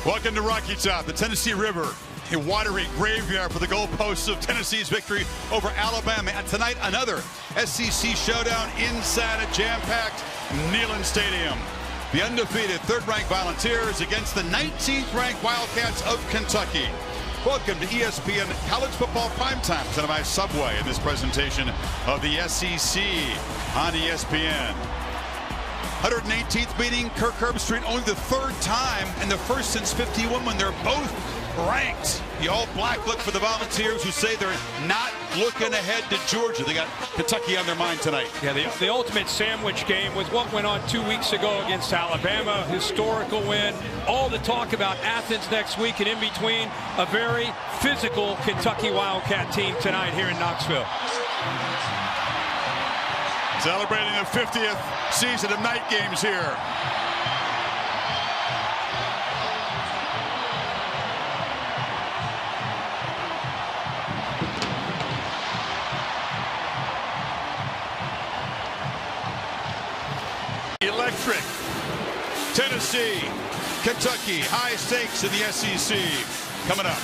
Welcome to Rocky Top, the Tennessee River, a watery graveyard for the goalposts of Tennessee's victory over Alabama. And tonight, another SEC showdown inside a jam-packed Neyland Stadium. The undefeated third-ranked Volunteers against the 19th-ranked Wildcats of Kentucky. Welcome to ESPN College Football Primetime, presented by Subway in this presentation of the SEC on ESPN. 118th meeting, Kirk Herbstreit, only the third time and the first since '51 when they're both ranked. The all-black look for the Volunteers, who say they're not looking ahead to Georgia. They got Kentucky on their mind tonight. Yeah, the ultimate sandwich game was what went on 2 weeks ago against Alabama. Historical win. All the talk about Athens next week, and in between, a very physical Kentucky Wildcat team tonight here in Knoxville. Celebrating the 50th season of night games here. Electric. Tennessee, Kentucky, high stakes in the SEC coming up.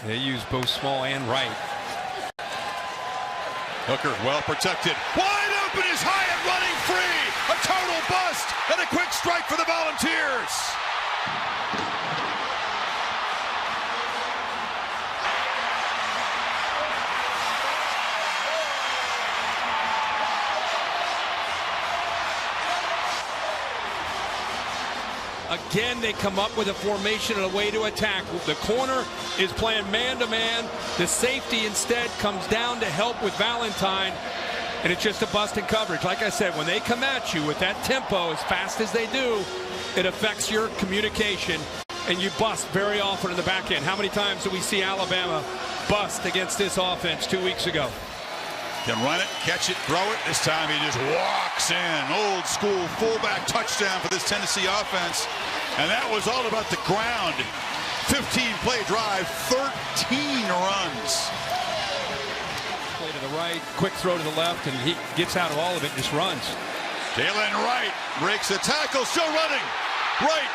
They use both small and right. Hooker well protected. Wide open is Hyatt running free. A total bust and a quick strike for the Volunteers. Again, they come up with a formation and a way to attack. The corner is playing man-to-man. The safety instead comes down to help with Valentine, and it's just a bust in coverage. Like I said, when they come at you with that tempo as fast as they do, it affects your communication, and you bust very often in the back end. How many times do we see Alabama bust against this offense 2 weeks ago? Can run it, catch it, throw it. This time he just walks in. Old school fullback touchdown for this Tennessee offense. And that was all about the ground. 15-play drive, 13 runs. Play to the right, quick throw to the left, and he gets out of all of it and just runs. Jalen Wright breaks the tackle, still running. Wright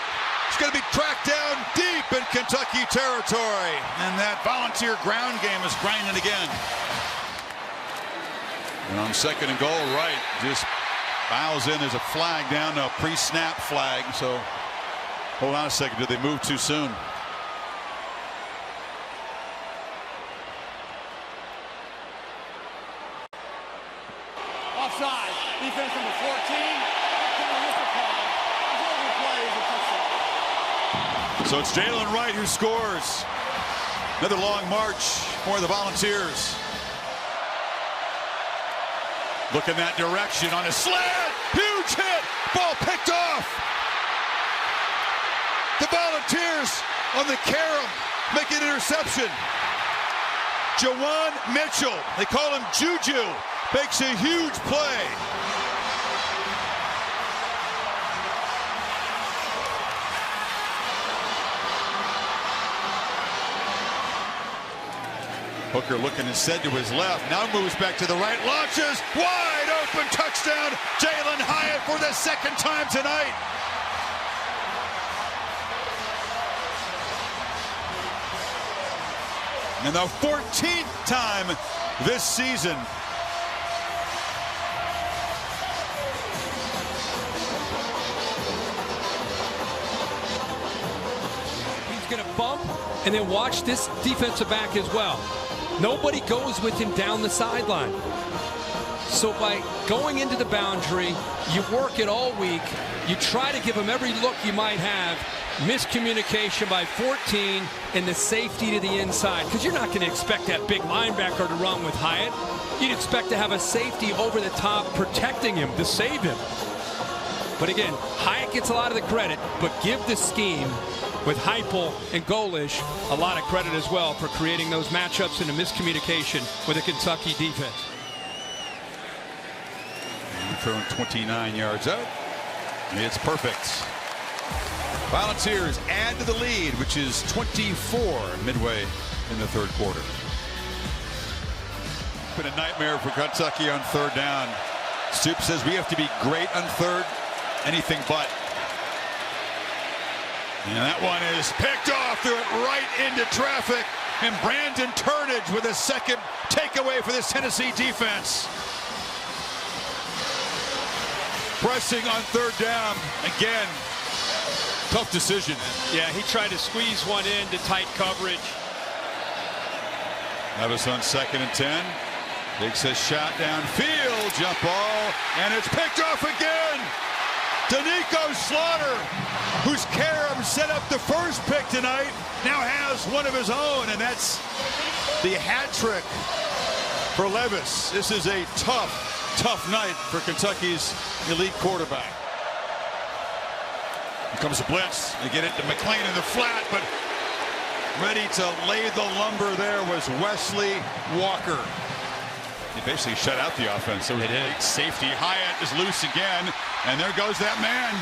is going to be tracked down deep in Kentucky territory. And that Volunteer ground game is grinding again. And on second and goal, Wright just bows in as a flag down, a pre-snap flag. So hold on a second, did they move too soon? Offside, defense number 14. So it's Jalen Wright who scores. Another long march for the Volunteers. Look in that direction on a slant. Huge hit. Ball picked off. The Volunteers on the carom make an interception. Jawan Mitchell, they call him Juju, makes a huge play. Hooker looking instead to his left, now moves back to the right, launches, wide open touchdown, Jalen Hyatt for the second time tonight. And the 14th time this season. He's going to bump and then watch this defensive back as well. Nobody goes with him down the sideline. So by going into the boundary, you work it all week. You try to give him every look you might have. Miscommunication by 14 and the safety to the inside. Because you're not going to expect that big linebacker to run with Hyatt. You'd expect to have a safety over the top protecting him to save him. But again, Hyatt gets a lot of the credit, but give the scheme with Heupel and Golish a lot of credit as well for creating those matchups and the miscommunication with the Kentucky defense. Throwing 29 yards out. It's perfect. Volunteers add to the lead, which is 24 midway in the third quarter. Been a nightmare for Kentucky on third down. Stoops says we have to be great on third, anything but. And that one is picked off, threw it right into traffic. And Brandon Turnage with a second takeaway for this Tennessee defense. Pressing on third down. Again, tough decision. Yeah, he tried to squeeze one into tight coverage. Levis on 2nd and 10. Takes a shot downfield, jump ball, and it's picked off again. Danico Slaughter, whose Karam set up the first pick tonight, now has one of his own, and that's the hat trick for Levis. This is a tough night for Kentucky's elite quarterback. Here comes a blitz. They get it to McClain in the flat, but ready to lay the lumber there was Wesley Walker. He basically shut out the offense. So safety. Hyatt is loose again, and there goes that man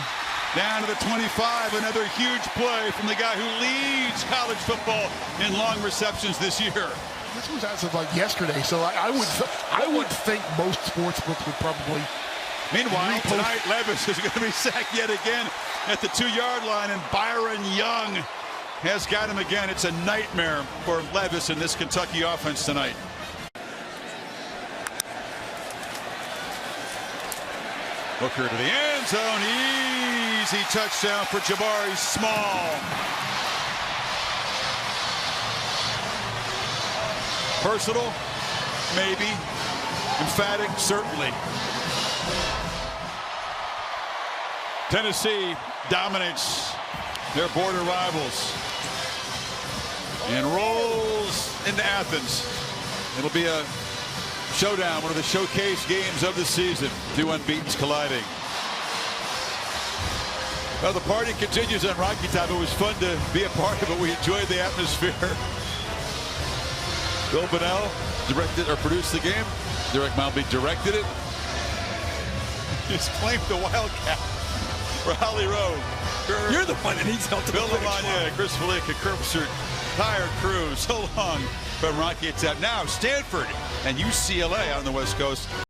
down to the 25. Another huge play from the guy who leads college football in long receptions this year. This was as of like yesterday, so I would think most sportsbooks would probably. Meanwhile, tonight Levis is going to be sacked yet again at the 2-yard line, and Byron Young has got him again. It's a nightmare for Levis in this Kentucky offense tonight. Booker to the end zone. Easy touchdown for Jabari Small. Personal? Maybe. Emphatic? Certainly. Tennessee dominates their border rivals and rolls into Athens. It'll be a showdown, one of the showcase games of the season. Two unbeatens colliding. Well, the party continues on Rocky Top. It was fun to be a part of it. We enjoyed the atmosphere. Bill Bunnell directed or produced the game. Derek Malby directed it. He's claimed the Wildcat for Holly Rowe. You're the one that needs help to Bill Lamagna, Chris Felica, Kirksert, entire crew. So long from Rocky Top. Now Stanford and UCLA on the West Coast.